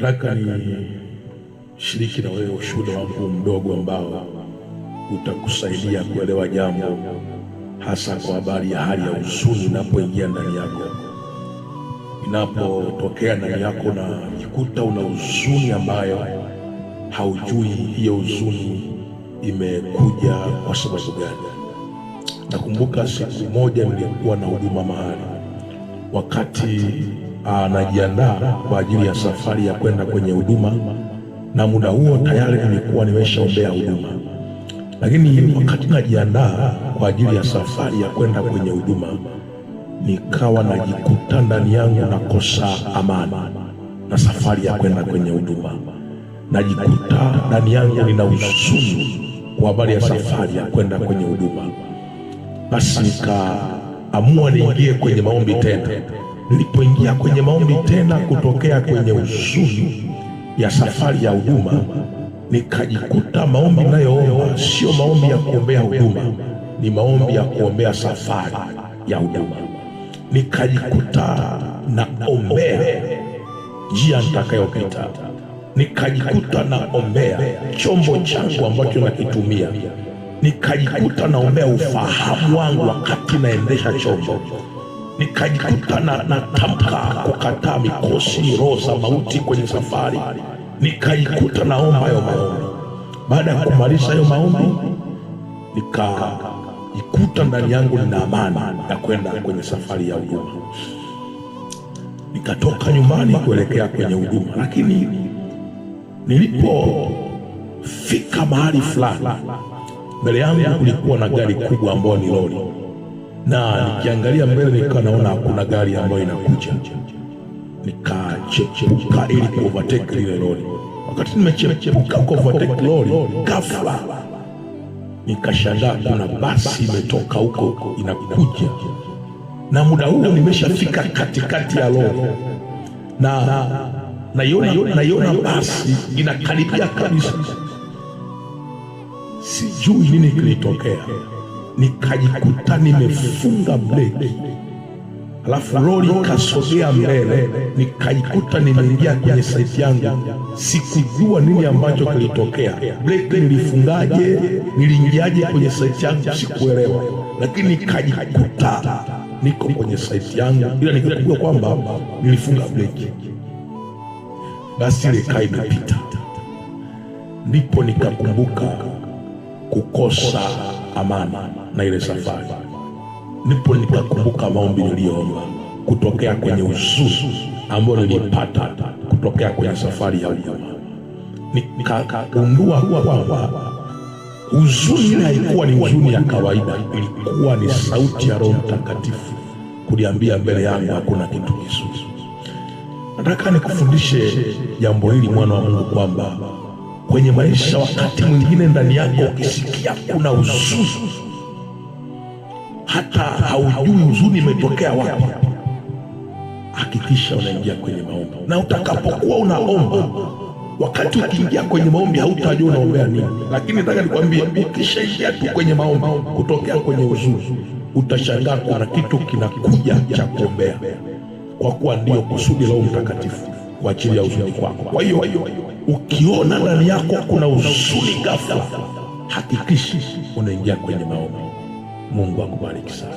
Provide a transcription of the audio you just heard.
Nataka ni shiriki na wewe ushuhuda wangu mdogo ambao utakusaidia kuelewa jambo, hasa kwa habari ya hali ya huzuni inapoingia ndani yako. Inapotokea ndani yako na jikuta una huzuni ambayo haujui hiyo huzuni imekuja kwa sababu gani. Nakumbuka siku moja nilikuwa na huduma mahali, wakati najiandaa kwa ajili ya safari ya kwenda kwenye huduma, na muda huo tayari nilikuwa nimeshaombea huduma. Lakini wakati najiandaa kwa ajili ya safari ya kwenda kwenye huduma, nikawa najikuta ndani yangu nakosa amani na safari ya kwenda kwenye huduma. Najikuta ndani yangu nina huzuni kwa habari ya safari ya kwenda kwenye huduma. Basi nikaamua niingie kwenye maombi tena. Nilipoingia kwenye maombi tena, kutokea kwenye huzuni ya safari ya huduma, nikajikuta maombi nayoomba sio maombi ya kuombea huduma, ni maombi ya kuombea safari ya huduma. Nikajikuta naombea njia nitakayopita, nikajikuta naombea chombo changu ambacho nakitumia, nikajikuta naombea ufahamu wangu wakati naendesha chombo, nikajikuta natamka kukataa mikosi, roho za mauti kwenye safari. Nikajikuta naomba hayo maombi. Baada ya kumaliza hayo maombi, nikajikuta ndani yangu nina amani ya kwenda kwenye safari ya huduma. Nikatoka nyumbani kuelekea kwenye huduma, lakini nilipofika mahali fulani, mbele yangu kulikuwa na gari kubwa ambayo ni lori, na nikiangalia mbele nikawa naona hakuna gari ambayo inakuja. Nikachepuka ili kuovertake lile lori. Wakati nimechepuka kuovertake lori, ghafla nikashangaa kuna basi imetoka huko inakuja, na muda huo nimeshafika katikati ya lori, na naiona basi inakaribia kabisa. Sijui nini kilitokea, nikajikuta nimefunga breki, alafu lori kasogea mbele, nikajikuta nimeingia kwenye saiti yangu. Sikujua nini ambacho kilitokea, breki nilifungaje, niliingiaje kwenye saiti yangu, sikuelewa, lakini nikajikuta niko kwenye saiti yangu, ila nikajua kwamba nilifunga breki. Basi ile kai imepita, ndipo nikakumbuka kukosa amani na ile safari. Ndipo nikakumbuka maombi niliyoomba kutokea kwenye huzuni ambayo nilipata kutokea kwenye safari ya huduma. Nikagundua kwamba huzuni ile haikuwa ni huzuni ya kawaida, ilikuwa ni sauti ya Roho Mtakatifu kuniambia mbele yangu hakuna kitu kizuri. Nataka nikufundishe jambo hili, mwana wa Mungu, kwamba kwenye maisha wakati mwingine ndani yako ukisikia kuna huzuni, hata haujui huzuni imetokea wapi, hakikisha unaingia kwenye maombi. Na utakapokuwa unaomba, wakati ukiingia kwenye maombi hautajua unaombea nini, lakini nataka nikwambie, ukishaingia tu kwenye maombi kutokea kwenye huzuni, utashangaa kuna kitu kinakuja cha kuombea, kwa kuwa ndio kusudi la Roho Mtakatifu kwa ajili ya huzuni kwako. Kwa hiyo ukiona ndani yako kuna huzuni ghafla, hakikisha unaingia kwenye maombi. Mungu akubariki sana.